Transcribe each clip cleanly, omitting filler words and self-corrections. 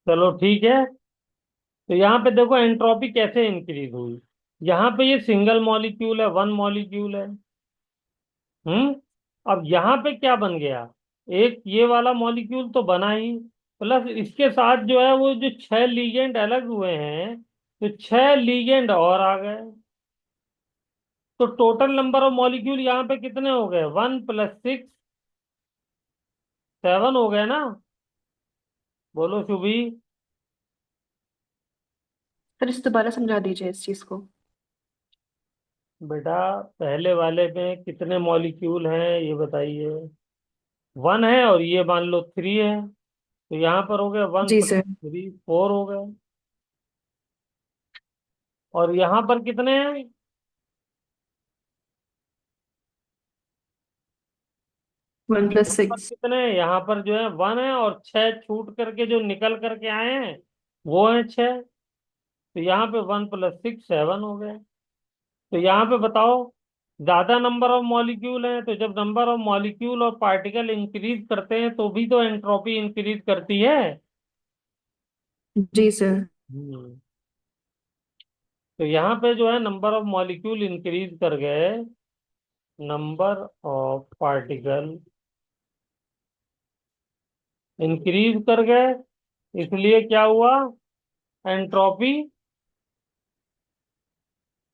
चलो ठीक है। तो यहाँ पे देखो एंट्रोपी कैसे इंक्रीज हुई। यहाँ पे ये सिंगल मॉलिक्यूल है, वन मॉलिक्यूल है। हम्म। अब यहाँ पे क्या बन गया, एक ये वाला मॉलिक्यूल तो बना ही, प्लस इसके साथ जो है वो जो छह लीगेंड अलग हुए हैं, तो छह लीगेंड और आ गए। तो टोटल नंबर ऑफ मॉलिक्यूल यहाँ पे कितने हो गए, 1 + 6, 7 हो गए ना। बोलो शुभी। सर इस दोबारा समझा दीजिए इस चीज को। बेटा पहले वाले में कितने मॉलिक्यूल हैं ये बताइए। 1 है और ये मान लो 3 है, तो यहाँ पर हो गए वन जी प्लस सर। थ्री 4 हो गए। और यहाँ पर कितने हैं, 1 + 6। कितने हैं? यहाँ पर जो है 1 है और 6 छूट करके जो निकल करके आए हैं वो है 6। तो यहाँ पे 1 + 6 7 हो गए। तो यहाँ पे बताओ, ज्यादा नंबर ऑफ मॉलिक्यूल हैं, तो जब नंबर ऑफ मॉलिक्यूल और पार्टिकल इंक्रीज करते हैं तो भी तो एंट्रोपी इंक्रीज करती है। जी सर। हम्म। तो यहाँ पे जो है नंबर ऑफ मॉलिक्यूल इंक्रीज कर गए, नंबर ऑफ पार्टिकल इंक्रीज कर गए, इसलिए क्या हुआ, एंट्रोपी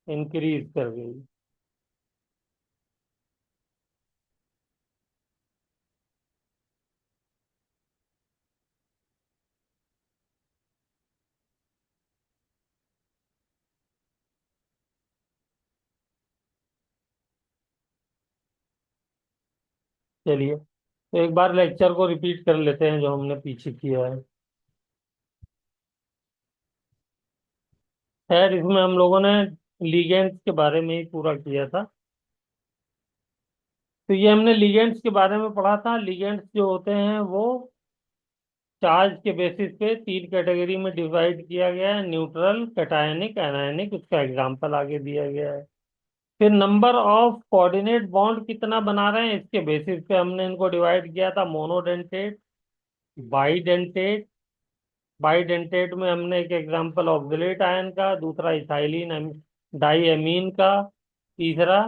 इंक्रीज कर गई। चलिए तो एक बार लेक्चर को रिपीट कर लेते हैं जो हमने पीछे किया है। खैर इसमें हम लोगों ने लिगेंड्स के बारे में ही पूरा किया था। तो ये हमने लिगेंड्स के बारे में पढ़ा था। लिगेंड्स जो होते हैं वो चार्ज के बेसिस पे 3 कैटेगरी में डिवाइड किया गया है, न्यूट्रल, कैटायनिक, एनायनिक। उसका एग्जांपल आगे दिया गया है। फिर नंबर ऑफ कोऑर्डिनेट बॉन्ड कितना बना रहे हैं इसके बेसिस पे हमने इनको डिवाइड किया था, मोनोडेंटेट, बाईडेंटेट। बाईडेंटेट में हमने एक एग्जांपल ऑक्सलेट आयन का, दूसरा इथाइलिन डाई एमीन का, तीसरा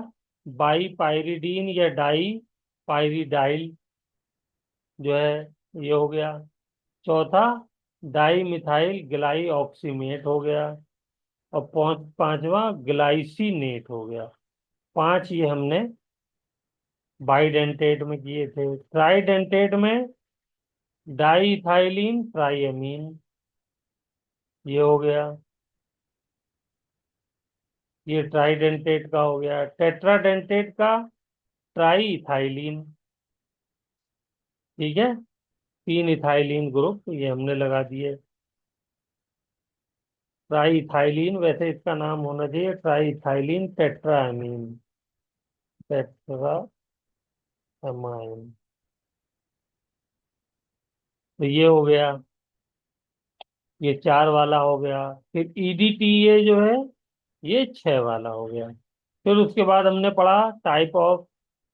बाई पायरिडीन या डाई पायरिडाइल जो है ये हो गया, चौथा डाई मिथाइल ग्लाई ऑक्सीमेट हो गया, और पांचवा ग्लाइसिनेट हो गया। पांच ये हमने बाईडेंटेट में किए थे। ट्राइडेंटेट में डाई इथाइलिन ट्राइएमीन ये हो गया, ये ट्राइडेंटेट का हो गया। टेट्राडेंटेट का ट्राई इथाइलिन। ठीक है, 3 इथाइलिन ग्रुप ये हमने लगा दिए। ट्राई इथाइलिन, वैसे इसका नाम होना चाहिए ट्राई इथाइलिन टेट्रामीन, टेट्रामाइन। तो ये हो गया, ये 4 वाला हो गया। फिर ईडीटीए जो है ये 6 वाला हो गया। फिर उसके बाद हमने पढ़ा type of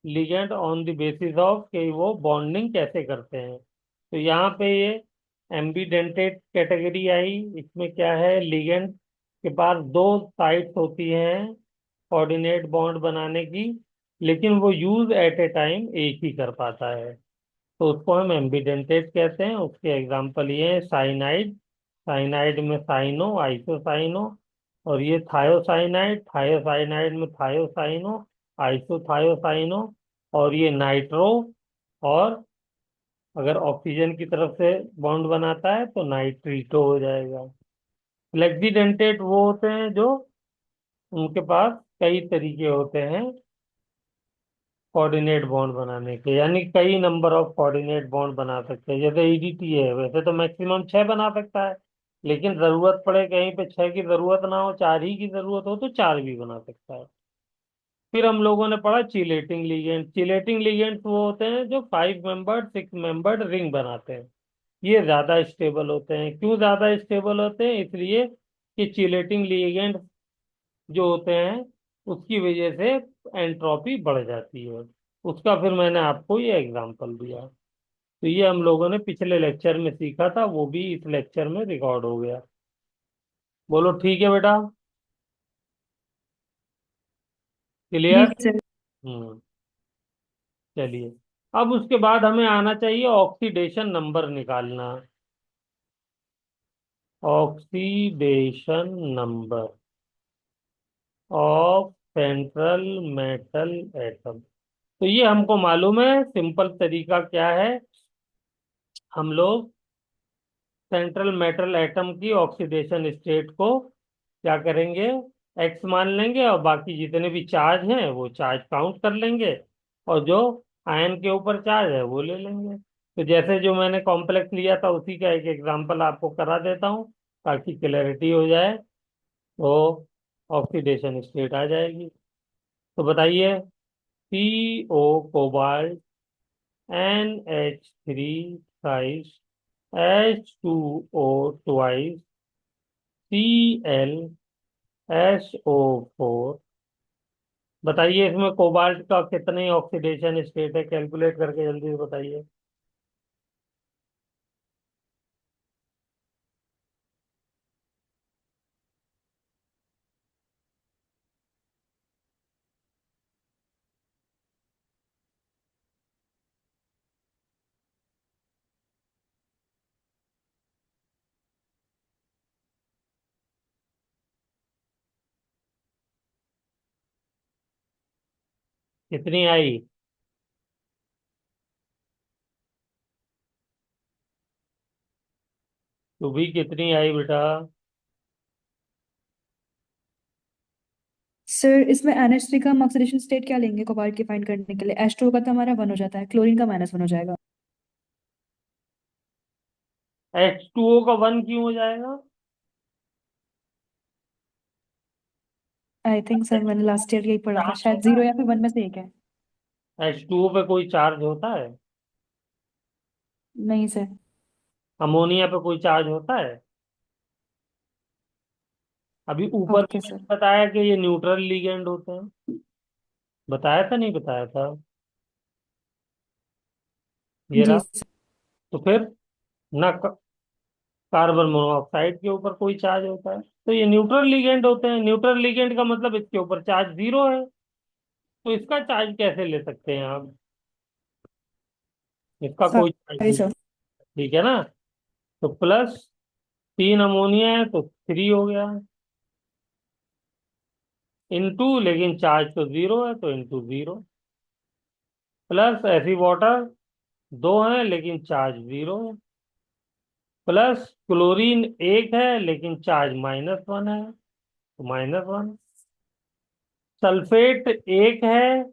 ligand on the basis of कि वो बॉन्डिंग कैसे करते हैं। तो यहाँ पे ये एम्बीडेंटेट कैटेगरी आई। इसमें क्या है, लिगेंड के पास दो साइट्स होती हैं कोऑर्डिनेट बॉन्ड बनाने की, लेकिन वो यूज एट ए टाइम एक ही कर पाता है, तो उसको हम एम्बीडेंटेट कहते हैं। उसके एग्जांपल ये हैं साइनाइड, साइनाइड में साइनो आइसोसाइनो, और ये थायोसाइनाइड, थायोसाइनाइड में थायोसाइनो आइसोथायोसाइनो, और ये नाइट्रो, और अगर ऑक्सीजन की तरफ से बॉन्ड बनाता है तो नाइट्रीटो हो जाएगा। फ्लेक्सीडेंटेट वो होते हैं जो उनके पास कई तरीके होते हैं कोऑर्डिनेट बॉन्ड बनाने के, यानी कई नंबर ऑफ कोऑर्डिनेट बॉन्ड बना सकते हैं। जैसे ईडीटी है, वैसे तो मैक्सिमम 6 बना सकता है, लेकिन जरूरत पड़े कहीं पे 6 की जरूरत ना हो, 4 ही की जरूरत हो तो 4 भी बना सकता है। फिर हम लोगों ने पढ़ा चिलेटिंग लिगेंड। चिलेटिंग लिगेंड्स वो होते हैं जो 5 मेंबर्ड 6 मेंबर्ड रिंग बनाते हैं। ये ज्यादा स्टेबल होते हैं। क्यों ज्यादा स्टेबल होते हैं, इसलिए कि चिलेटिंग लिगेंड जो होते हैं उसकी वजह से एंट्रोपी बढ़ जाती है। उसका फिर मैंने आपको ये एग्जांपल दिया। तो ये हम लोगों ने पिछले लेक्चर में सीखा था, वो भी इस लेक्चर में रिकॉर्ड हो गया। बोलो ठीक है बेटा। जी क्लियर। सर। हम्म। चलिए, अब उसके बाद हमें आना चाहिए ऑक्सीडेशन नंबर निकालना। Oxidation number of central metal atom. तो ये हमको मालूम है, सिंपल तरीका क्या है। हम लोग सेंट्रल मेटल एटम की ऑक्सीडेशन स्टेट को क्या करेंगे, एक्स मान लेंगे, और बाकी जितने भी चार्ज हैं वो चार्ज काउंट कर लेंगे, और जो आयन के ऊपर चार्ज है वो ले लेंगे। तो जैसे जो मैंने कॉम्प्लेक्स लिया था उसी का एक एग्जांपल आपको करा देता हूँ ताकि क्लैरिटी हो जाए। तो ऑक्सीडेशन स्टेट आ जाएगी। तो बताइए, CO cobalt, NH3 H2O ClSO4। बताइए इसमें कोबाल्ट का कितने ऑक्सीडेशन स्टेट है, कैलकुलेट करके जल्दी से बताइए। कितनी आई? तो भी कितनी आई बेटा? सर इसमें NH3 का हम ऑक्सीडेशन स्टेट क्या लेंगे कोबाल्ट की फाइंड करने के लिए? H2O का तो हमारा 1 हो जाता है, क्लोरीन का -1 हो जाएगा। H2O का 1 क्यों हो जाएगा? आई थिंक सर मैंने लास्ट ईयर यही पढ़ा था, शायद 0 या फिर 1 में से एक है। H2O पे कोई चार्ज होता है? नहीं सर। अमोनिया पे कोई चार्ज होता है? अभी ऊपर भी ओके सर। मैंने बताया कि ये न्यूट्रल लिगेंड होते हैं। बताया था नहीं बताया था? ये जी रहा। सर। तो फिर ना कार्बन मोनोऑक्साइड के ऊपर कोई चार्ज होता है, तो ये न्यूट्रल लिगेंड होते हैं। न्यूट्रल लिगेंड का मतलब इसके ऊपर चार्ज 0 है। तो इसका चार्ज कैसे ले सकते हैं आप? इसका कोई चार्ज सॉरी नहीं। सर। ठीक है ना। तो प्लस 3 अमोनिया है तो 3 हो गया, इनटू, लेकिन चार्ज तो 0 है तो इनटू 0, प्लस ऐसी वाटर 2 है लेकिन चार्ज 0 है, प्लस क्लोरीन 1 है लेकिन चार्ज -1 है तो -1, सल्फेट 1 है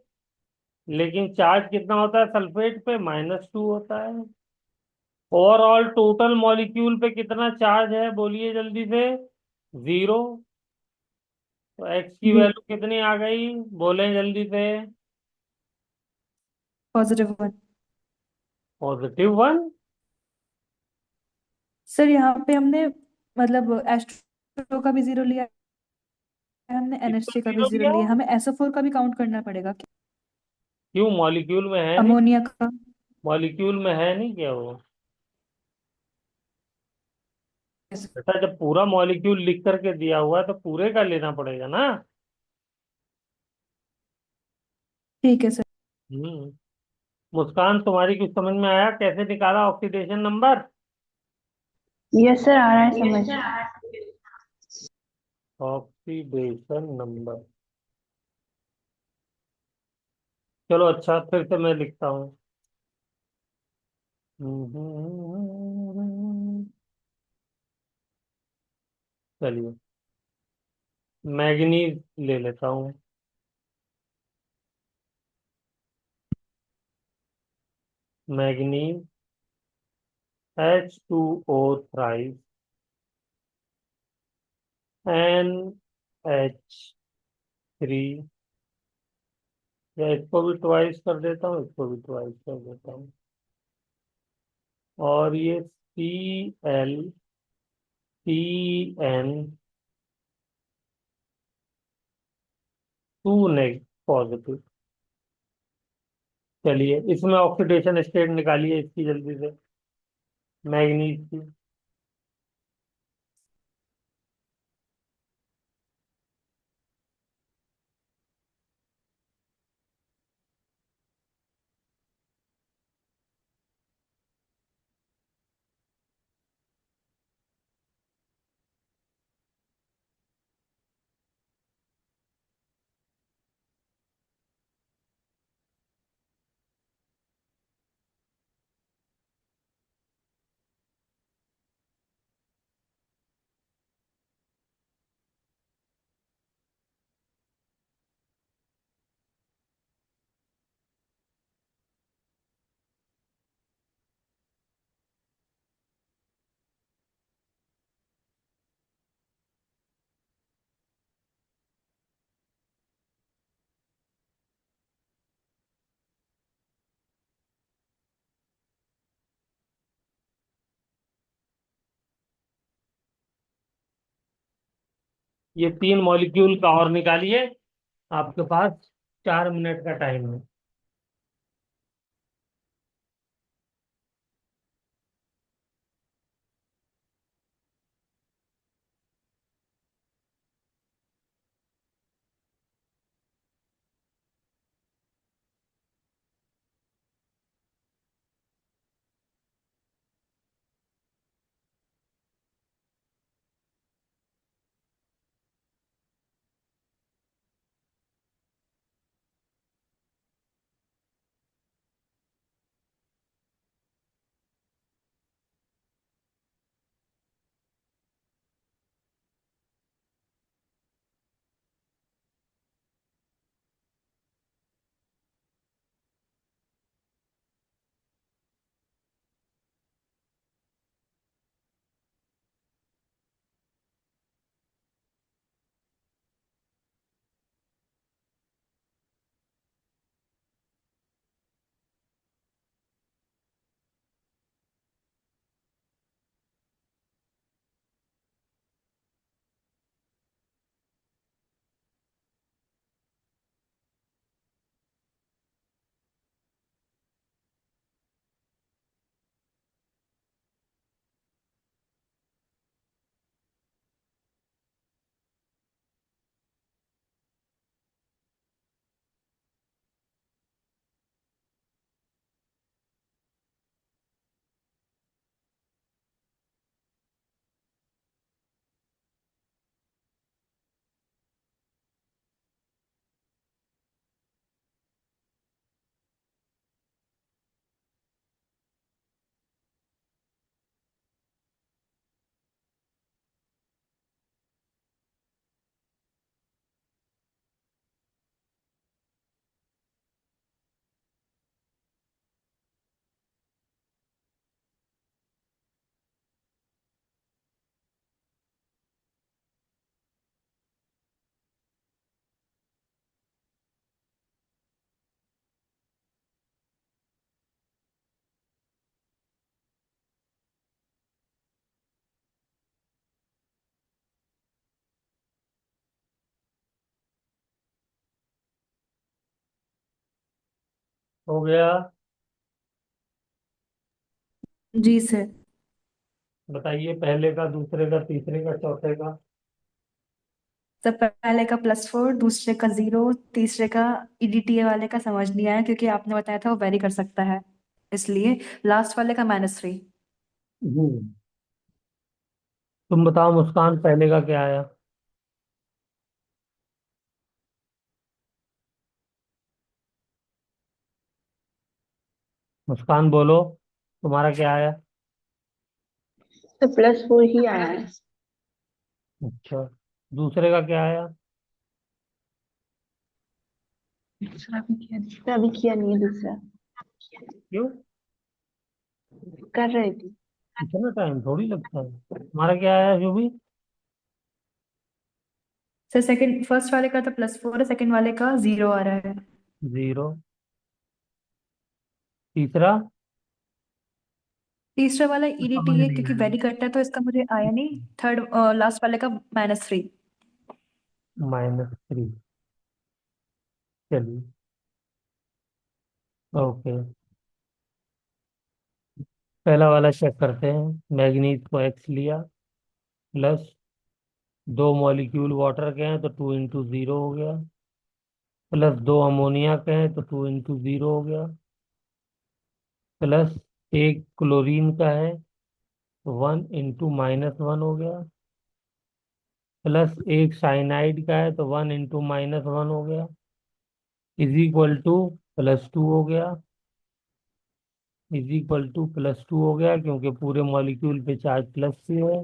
लेकिन चार्ज कितना होता है सल्फेट पे, -2 होता है। ओवरऑल टोटल मॉलिक्यूल पे कितना चार्ज है बोलिए जल्दी से? 0। तो एक्स की जी। वैल्यू कितनी आ गई, बोलें जल्दी से? +1। +1। सर यहाँ पे हमने मतलब H2O का भी 0 लिया है, हमने किसका NH3 का भी 0 0 दिया? लिया है, हमें SO4 का भी काउंट करना पड़ेगा क्या? क्यों, मॉलिक्यूल में है नहीं? अमोनिया का। मॉलिक्यूल में है नहीं क्या वो? बेटा जब पूरा मॉलिक्यूल लिख करके दिया हुआ है तो पूरे का लेना पड़ेगा ना। ठीक है सर। हम्म। मुस्कान, तुम्हारी कुछ समझ में आया कैसे निकाला ऑक्सीडेशन नंबर? यस सर, आ रहा है समझ। Oxidation number. चलो अच्छा, फिर से मैं लिखता हूँ। चलिए, मैग्नीज ले लेता हूँ। मैग्नीज H2O NH3, या इसको भी ट्वाइस कर देता हूँ, इसको भी ट्वाइस कर देता हूँ, और ये Cl2n 2 नेगेटिव पॉजिटिव। चलिए इसमें ऑक्सीडेशन स्टेट निकालिए इसकी जल्दी से, मैग्नीज की। ये 3 मॉलिक्यूल का और निकालिए, आपके पास 4 मिनट का टाइम है। हो गया? जी सर। बताइए, पहले का, दूसरे का, तीसरे का, चौथे का। सर पहले का +4, दूसरे का 0, तीसरे का ईडीटीए वाले का समझ नहीं आया क्योंकि आपने बताया था वो वेरी कर सकता है, इसलिए लास्ट वाले का -3। हम्म। तुम बताओ मुस्कान, पहले का क्या आया? मुस्कान बोलो, तुम्हारा क्या आया? तो +4 ही आया है। अच्छा। दूसरे का क्या आया? दूसरा अभी किया नहीं है दूसरा। क्यों? कर रही थी। इतना टाइम थोड़ी लगता है। तुम्हारा क्या आया जो भी? सर सेकंड फर्स्ट वाले का तो +4 है, सेकंड वाले का 0 आ रहा है। 0। तीसरा? तीसरा वाला समझ ईडीटीए नहीं क्योंकि आया। वेरी करता है तो इसका मुझे आया नहीं। थर्ड लास्ट वाले का -3। -3। चलिए, ओके, पहला वाला चेक करते हैं। मैग्नीज को एक्स लिया, प्लस 2 मॉलिक्यूल वाटर के हैं तो 2 × 0 हो गया, प्लस 2 अमोनिया के हैं तो 2 × 0 हो गया, प्लस 1 क्लोरीन का है तो 1 × -1 हो गया, प्लस 1 साइनाइड का है तो 1 × -1 हो गया, इज इक्वल टू +2 हो गया, इज इक्वल टू +2 हो गया, क्योंकि पूरे मॉलिक्यूल पे चार्ज प्लस से है।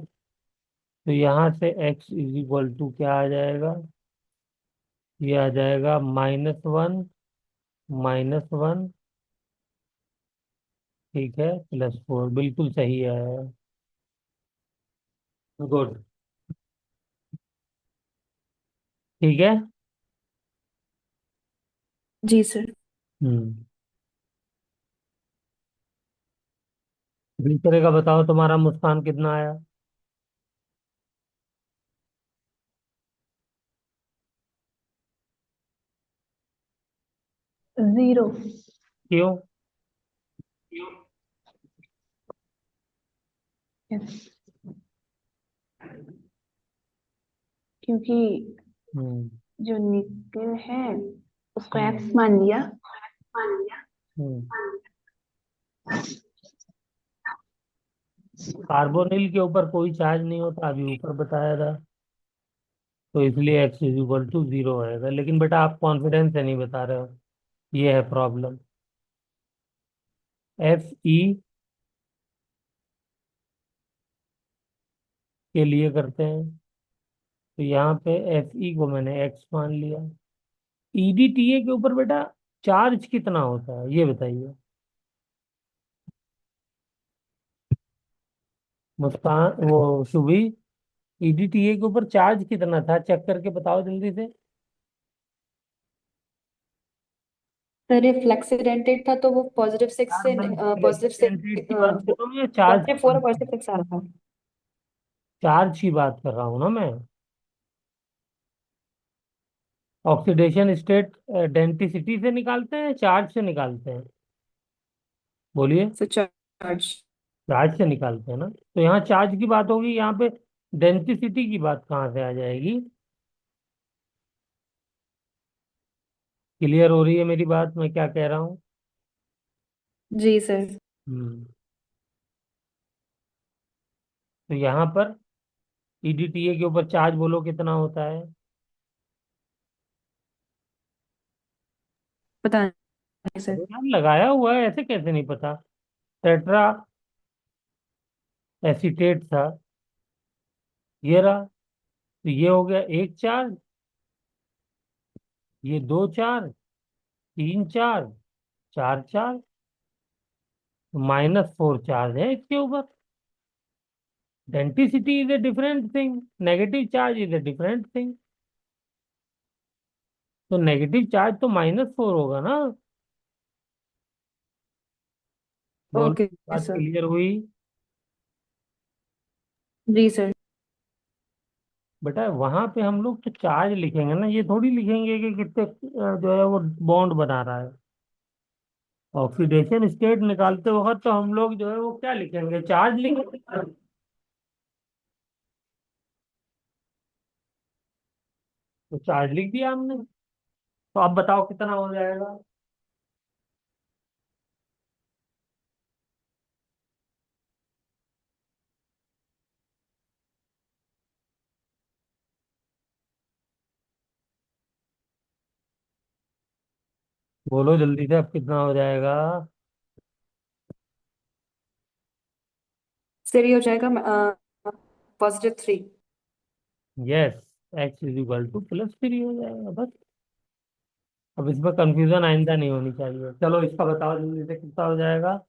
तो यहाँ से x इज इक्वल टू क्या आ जाएगा? ये आ जाएगा -1, -1, ठीक है, +4, बिल्कुल सही है। गुड। ठीक है। जी सर। हम्म। दूसरे का बताओ, तुम्हारा मुस्कान कितना आया? 0। क्यों? क्योंकि हम्म। जो निकल है उसको हम्म। एक्स मान लिया। हम्म। कार्बोनिल के ऊपर कोई चार्ज नहीं होता, अभी ऊपर बताया था, तो इसलिए x इज इक्वल टू 0 आएगा। लेकिन बेटा आप कॉन्फिडेंस से नहीं बता रहे हो, ये है प्रॉब्लम। Fe के लिए करते हैं, तो यहाँ पे Fe को मैंने x मान लिया। EDTA के ऊपर बेटा चार्ज कितना होता है ये बताइए। मुस्कान, वो शुभी, EDTA के ऊपर चार्ज कितना था चेक करके बताओ जल्दी से। सर ये फ्लेक्स ओरिएंटेड था तो वो +6 यार से मैं पॉजिटिव सिक्स इलेक्ट्रिक की बात कर रहा हूँ या चार्ज की +4 बात और कर रहा हूँ? +6 आ रहा था। चार्ज की बात कर रहा हूँ ना मैं। ऑक्सीडेशन स्टेट डेंसिटी से निकालते हैं, चार्ज से निकालते हैं? बोलिए। सो चार्ज। चार्ज से निकालते हैं ना, तो यहाँ चार्ज की बात होगी, यहाँ पे डेंसिटी की बात कहाँ से आ जाएगी? क्लियर हो रही है मेरी बात, मैं क्या कह रहा हूँ? जी सर। हम्म। तो यहाँ पर EDTA के ऊपर चार्ज बोलो कितना होता है? पता नहीं अरे सर। यार लगाया हुआ है, ऐसे कैसे नहीं पता? टेट्रा एसीटेट था, ये रहा, तो ये हो गया एक चार्ज, ये 2 चार्ज, 3 चार्ज, 4 चार्ज, -4 चार्ज है इसके ऊपर। Density is a different thing, negative charge is a different thing. तो नेगेटिव चार्ज तो -4 होगा ना। बोलो, ओके बात सर। क्लियर हुई? जी सर। बेटा वहां पे हम लोग तो चार्ज लिखेंगे ना, ये थोड़ी लिखेंगे कि कितने जो है वो बॉन्ड बना रहा है। ऑक्सीडेशन स्टेट निकालते वक्त तो हम लोग जो है वो क्या लिखेंगे, चार्ज लिखेंगे। तो चार्ज लिख दिया हमने, तो अब बताओ कितना हो जाएगा? बोलो जल्दी से, अब कितना हो जाएगा? सर ये हो जाएगा +3। Yes, x is equal to +3 हो जाएगा बस। अब इसमें कंफ्यूजन आइंदा नहीं होनी चाहिए। चलो इसका बताओ जल्दी से कितना हो जाएगा?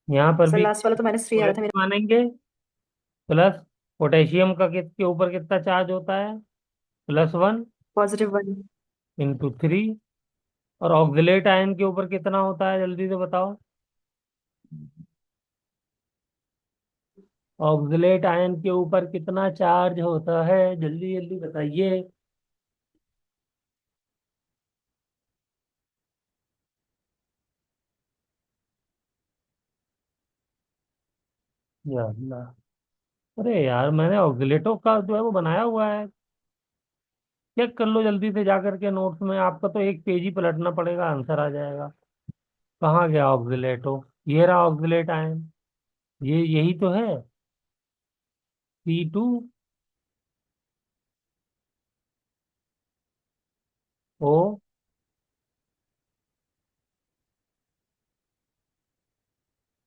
यहाँ पर सर भी लास्ट वाला तो -3 आ रहा x था मेरा। मानेंगे, प्लस पोटेशियम का के ऊपर कितना चार्ज होता है? +1 +1। × 3। और ऑक्सलेट आयन के ऊपर कितना होता है जल्दी से बताओ? ऑक्सलेट आयन के ऊपर कितना चार्ज होता है, जल्दी जल्दी बताइए। या अल्लाह। अरे यार, मैंने ऑक्सीलेटो का जो है वो बनाया हुआ है। चेक कर लो जल्दी से जा करके नोट्स में, आपका तो एक पेज ही पलटना पड़ेगा, आंसर आ जाएगा। कहाँ गया ऑक्सीलेटो? ये रहा ऑक्सीलेट आयन। ये यही तो है। C2 O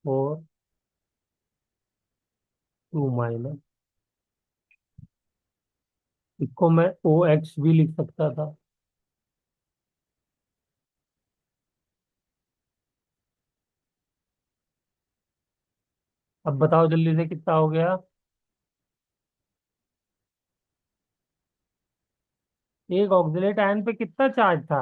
और 2 माइनस। इसको मैं OH भी लिख सकता था। अब बताओ जल्दी से कितना हो गया। एक ऑक्सीलेट आयन पे कितना चार्ज था?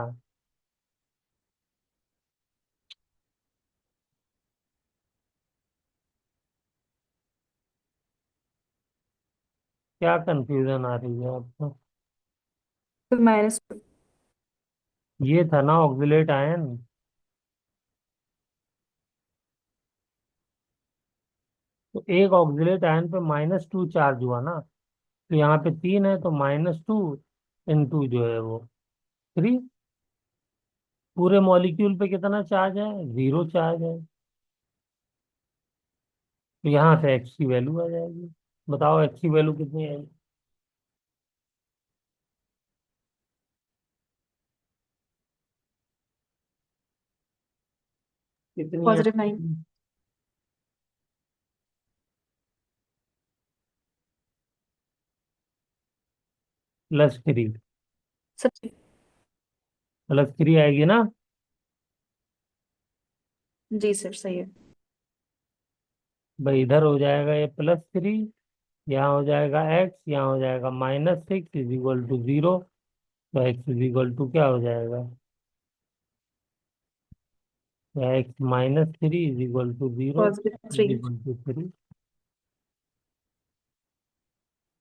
क्या कंफ्यूजन आ रही है आपको? तो माइनस। ये था ना ऑक्सीलेट आयन। तो एक ऑक्सीलेट आयन पे -2 चार्ज हुआ ना। तो यहाँ पे 3 है, तो -2 × जो है वो 3। पूरे मॉलिक्यूल पे कितना चार्ज है? 0 चार्ज है। तो यहाँ से एक्स की वैल्यू आ जाएगी। बताओ एक्स की वैल्यू कितनी आएगी? कितनी है? +9। +3। सब। +3 आएगी ना। जी सर, सही है। भाई इधर हो जाएगा ये +3, यहाँ हो जाएगा एक्स, यहाँ हो जाएगा -6 = 0। तो एक्स क्या हो जाएगा? x-3 = 0। +3। 3।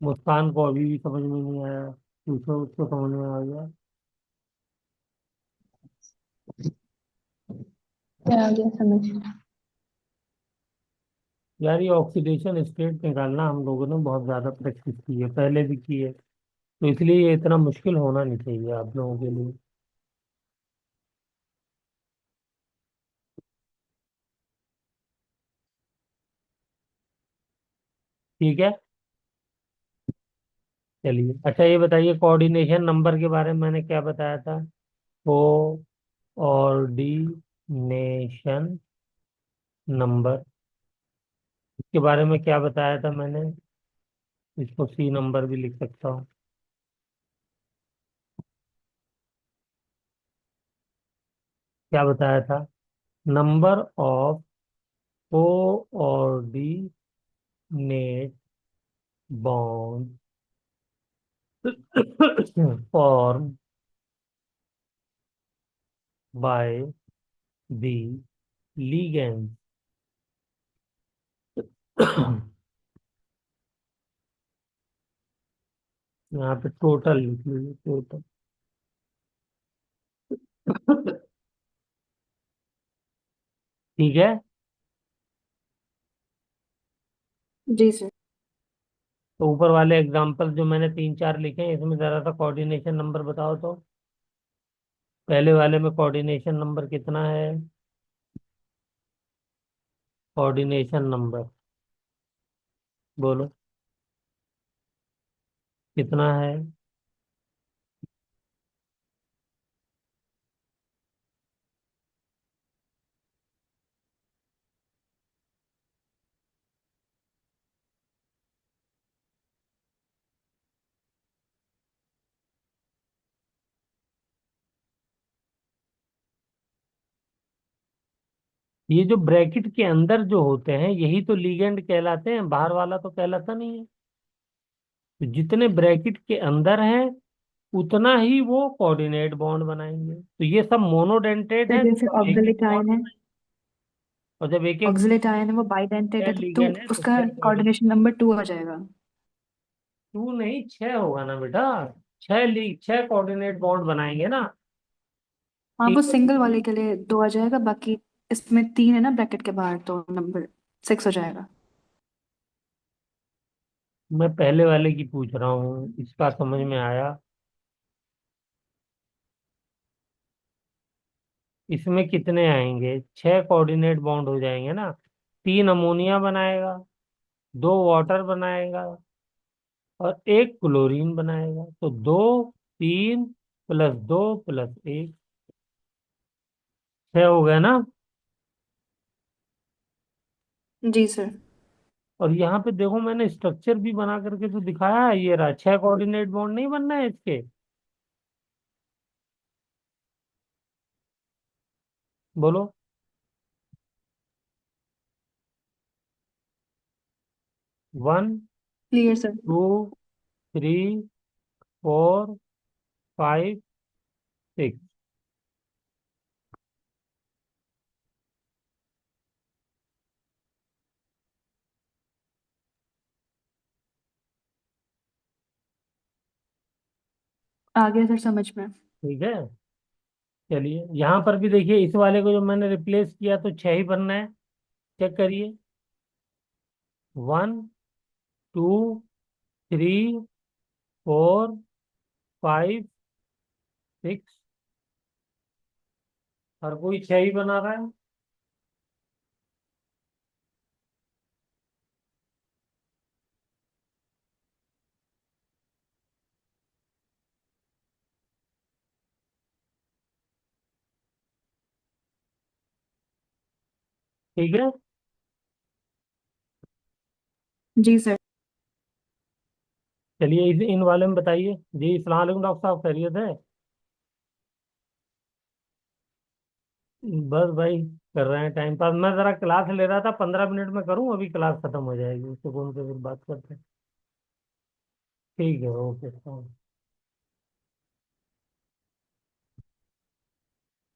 मुस्कान को अभी भी समझ में नहीं आया, पूछो उसको समझ में आ गया। क्या आ गया समझ? यार ये ऑक्सीडेशन स्टेट निकालना हम लोगों ने बहुत ज्यादा प्रैक्टिस की है, पहले भी की है, तो इसलिए ये इतना मुश्किल होना नहीं चाहिए आप लोगों के लिए। ठीक है। चलिए, अच्छा ये बताइए कोऑर्डिनेशन नंबर के बारे में मैंने क्या बताया था? कोऑर्डिनेशन नंबर के बारे में क्या बताया था मैंने? इसको C नंबर भी लिख सकता हूँ। क्या बताया था? Number of coordinate bond form by the ligand. यहाँ पे टोटल लिख लीजिए, टोटल। ठीक है। जी सर। तो ऊपर वाले एग्जांपल जो मैंने 3 4 लिखे हैं, इसमें जरा सा कोऑर्डिनेशन नंबर बताओ तो। पहले वाले में कोऑर्डिनेशन नंबर कितना है? कोऑर्डिनेशन नंबर बोलो कितना है? ये जो ब्रैकेट के अंदर जो होते हैं यही तो लीगेंड कहलाते हैं, बाहर वाला तो कहलाता नहीं है। तो जितने ब्रैकेट के अंदर है उतना ही वो कोऑर्डिनेट बॉन्ड बनाएंगे, तो ये सब मोनोडेंटेट तो है जैसे तो एक एक ऑक्जेलिक बॉन्ड आयन है। बनाएंगे। और जब एक एक ऑक्जेलिक आयन है वो बाइडेंटेट है, तो लीगेंड है तो उसका 6 कोऑर्डिनेट। कोऑर्डिनेशन नंबर 2 आ जाएगा। 2 नहीं, 6 होगा ना बेटा। 6 कोऑर्डिनेट बॉन्ड बनाएंगे ना। हाँ, वो ठीक है। सिंगल वाले के लिए 2 आ जाएगा, बाकी इसमें 3 है ना ब्रैकेट के बाहर, तो नंबर 6 हो जाएगा। मैं पहले वाले की पूछ रहा हूँ, इसका समझ में आया। इसमें कितने आएंगे? 6 कोऑर्डिनेट बॉन्ड हो जाएंगे ना। 3 अमोनिया बनाएगा, 2 वाटर बनाएगा और 1 क्लोरीन बनाएगा। तो 2, 3 प्लस 2 प्लस 1, 6 हो गया ना। जी सर। और यहाँ पे देखो, मैंने स्ट्रक्चर भी बना करके तो दिखाया है। ये रहा, 6 कोऑर्डिनेट बॉन्ड नहीं बनना है इसके। बोलो। 1, क्लियर सर। 2, 3, 4, 5, 6। आ गया सर समझ में। ठीक है। चलिए, यहाँ पर भी देखिए, इस वाले को जो मैंने रिप्लेस किया तो 6 ही बनना है। चेक करिए। 1, 2, 3, 4, 5, 6। हर कोई 6 ही बना रहा है। ठीक है। जी सर। चलिए, इन वाले में बताइए जी। सलाम अलैकुम डॉक्टर साहब, खैरियत है? बस भाई, कर रहे हैं टाइम पास। मैं जरा क्लास ले रहा था, 15 मिनट में करूँ? अभी क्लास खत्म हो जाएगी, सुकून से फिर बात करते हैं। ठीक है, ओके।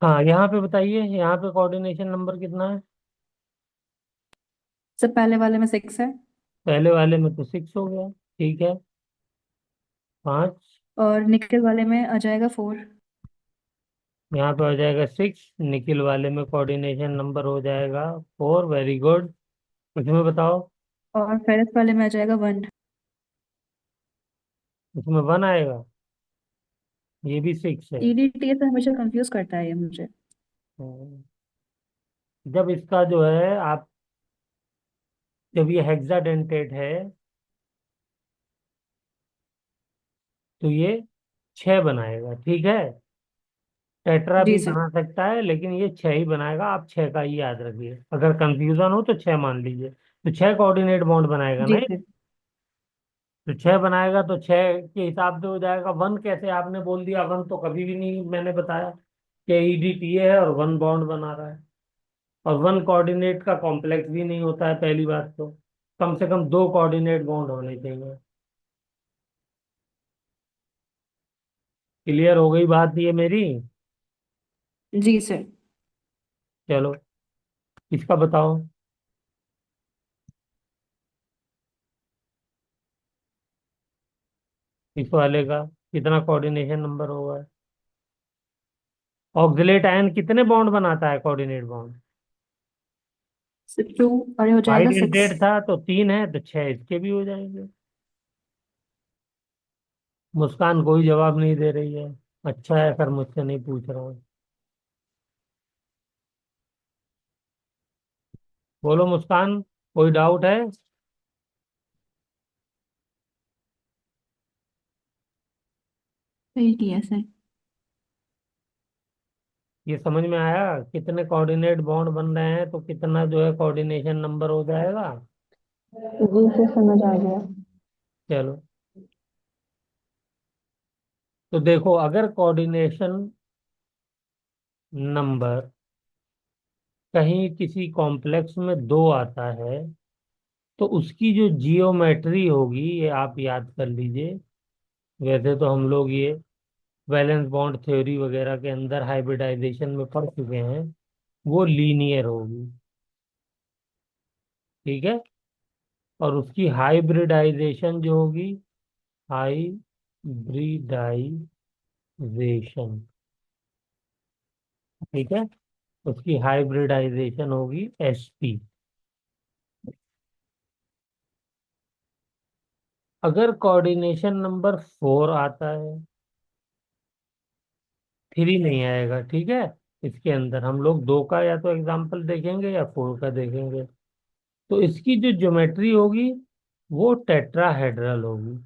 हाँ, यहाँ पे बताइए, यहाँ पे कोऑर्डिनेशन नंबर कितना है? सर पहले वाले में 6 है। पहले वाले में तो 6 हो गया। ठीक है। 5। और निकल वाले में आ जाएगा 4। यहाँ पे हो जाएगा 6। निकिल वाले में कोऑर्डिनेशन नंबर हो जाएगा 4। Very good. इसमें बताओ। और फेरस वाले में आ जाएगा 1। इसमें 1 आएगा। ये भी 6 है। ईडीटी से हमेशा कंफ्यूज करता है ये मुझे। हम्म, जब इसका जो है आप, जब ये हेक्साडेंटेट है तो ये 6 बनाएगा। ठीक है। टेट्रा जी भी सर। बना सकता है, लेकिन ये 6 ही बनाएगा। आप 6 का ही याद रखिए। अगर कंफ्यूजन हो तो 6 मान लीजिए। तो 6 कोऑर्डिनेट बॉन्ड बनाएगा जी ना ये। सर। तो 6 बनाएगा तो 6 के हिसाब से हो जाएगा। 1 कैसे आपने बोल दिया? 1 तो कभी भी नहीं मैंने बताया कि ईडीटीए है और 1 बॉन्ड बना रहा है। और 1 कोऑर्डिनेट का कॉम्प्लेक्स भी नहीं होता है, पहली बात तो। कम से कम 2 कोऑर्डिनेट बॉन्ड होने चाहिए। क्लियर हो गई बात ये मेरी? जी सर। चलो, इसका बताओ। इस वाले का कितना कोऑर्डिनेशन नंबर होगा? ऑक्सिलेट आयन कितने बॉन्ड बनाता है, कोऑर्डिनेट बॉन्ड? 2 और ये हो जाएगा 6। बाइडेंटेट था तो 3 है, तो 6 इसके भी हो जाएंगे। मुस्कान कोई जवाब नहीं दे रही है। अच्छा है, फिर मुझसे नहीं पूछ रहा हूँ। बोलो मुस्कान, कोई डाउट है? सही किया सर। ये समझ में आया कितने कोऑर्डिनेट बॉन्ड बन रहे हैं तो कितना जो है कोऑर्डिनेशन नंबर हो जाएगा? जी से समझ आ गया। चलो, तो देखो, अगर कोऑर्डिनेशन नंबर कहीं किसी कॉम्प्लेक्स में 2 आता है तो उसकी जो जियोमेट्री होगी, ये आप याद कर लीजिए। वैसे तो हम लोग ये वैलेंस बॉन्ड थ्योरी वगैरह के अंदर हाइब्रिडाइजेशन में पढ़ चुके हैं। वो लीनियर होगी। ठीक है। और उसकी हाइब्रिडाइजेशन जो होगी, हाइब्रिडाइजेशन, ठीक है, उसकी हाइब्रिडाइजेशन होगी sp। अगर कोऑर्डिनेशन नंबर 4 आता है, 3 नहीं आएगा, ठीक है। इसके अंदर हम लोग 2 का या तो एग्जाम्पल देखेंगे या 4 का देखेंगे। तो इसकी जो ज्योमेट्री होगी वो टेट्राहेड्रल होगी,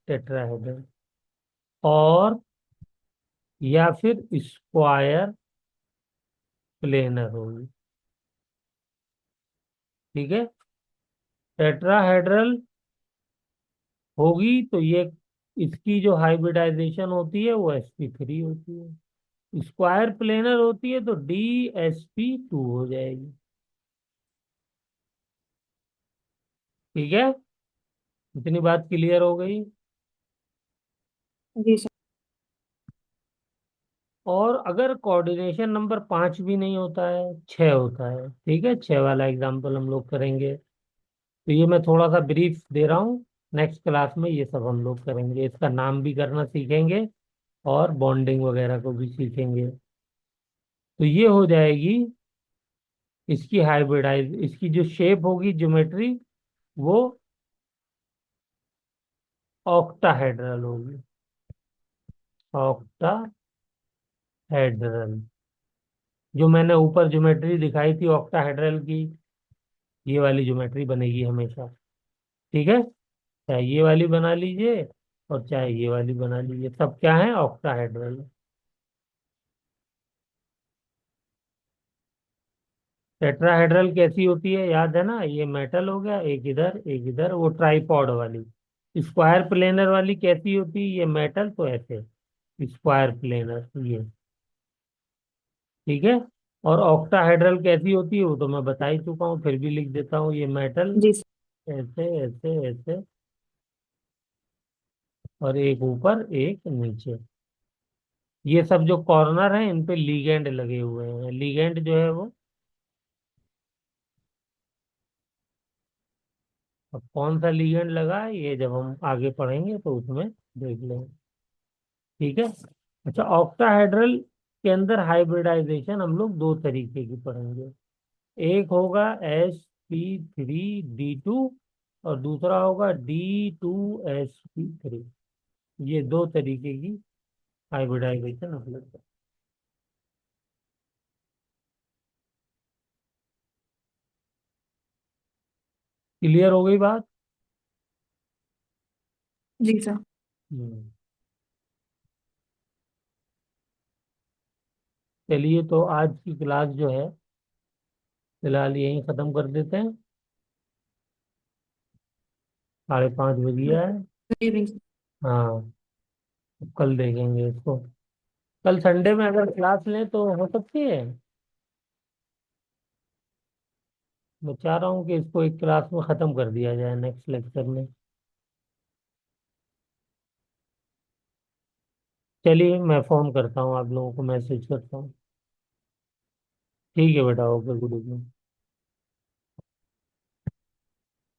टेट्राहेड्रल। और या फिर स्क्वायर प्लेनर होगी, ठीक है। टेट्राहेड्रल होगी तो ये, इसकी जो हाइब्रिडाइजेशन होती है वो sp3 होती है। स्क्वायर प्लेनर होती है तो dsp2 हो जाएगी, ठीक है। इतनी बात क्लियर हो गई। जी सर। और अगर कोऑर्डिनेशन नंबर 5 भी नहीं होता है, 6 होता है, ठीक है, 6 वाला एग्जाम्पल हम लोग करेंगे। तो ये मैं थोड़ा सा ब्रीफ दे रहा हूँ, नेक्स्ट क्लास में ये सब हम लोग करेंगे, इसका नाम भी करना सीखेंगे और बॉन्डिंग वगैरह को भी सीखेंगे। तो ये हो जाएगी इसकी हाइब्रिडाइज, इसकी जो शेप होगी, ज्योमेट्री, वो ऑक्टाहेड्रल होगी, ऑक्टाहेड्रल। जो मैंने ऊपर ज्योमेट्री दिखाई थी ऑक्टाहेड्रल की, ये वाली ज्योमेट्री बनेगी हमेशा, ठीक है। चाहे ये वाली बना लीजिए और चाहे ये वाली बना लीजिए, सब क्या है, ऑक्टाहेड्रल। टेट्राहेड्रल कैसी होती है याद है ना, ये मेटल हो गया, एक इधर एक इधर, वो ट्राइपॉड वाली। स्क्वायर प्लेनर वाली कैसी होती है, ये मेटल तो ऐसे, स्क्वायर प्लेनर ये, ठीक है। और ऑक्टाहेड्रल कैसी होती है वो तो मैं बता ही चुका हूँ, फिर भी लिख देता हूँ, ये मेटल जी सर। ऐसे ऐसे ऐसे, और एक ऊपर एक नीचे। ये सब जो कॉर्नर है इन पे लीगेंड लगे हुए हैं, लीगेंड जो है वो, अब कौन सा लीगेंड लगा है ये जब हम आगे पढ़ेंगे तो उसमें देख लेंगे, ठीक है। अच्छा, ऑक्टाहेड्रल के अंदर हाइब्रिडाइजेशन हम लोग 2 तरीके की पढ़ेंगे। एक होगा sp3d2 और दूसरा होगा d2sp3। ये 2 तरीके की हाइब्रिडाइजेशन हम लोग। क्लियर हो गई बात। जी सर। हम्म। चलिए, तो आज की क्लास जो है फिलहाल यहीं खत्म कर देते हैं, 5:30 बज गया है। Good evening. हाँ, कल देखेंगे इसको। कल संडे में अगर क्लास लें तो हो सकती है। मैं चाह रहा हूँ कि इसको एक क्लास में खत्म कर दिया जाए नेक्स्ट लेक्चर में। चलिए, मैं फोन करता हूँ आप लोगों को, मैसेज करता हूँ। ठीक है बेटा, ओके, गुड इवनिंग।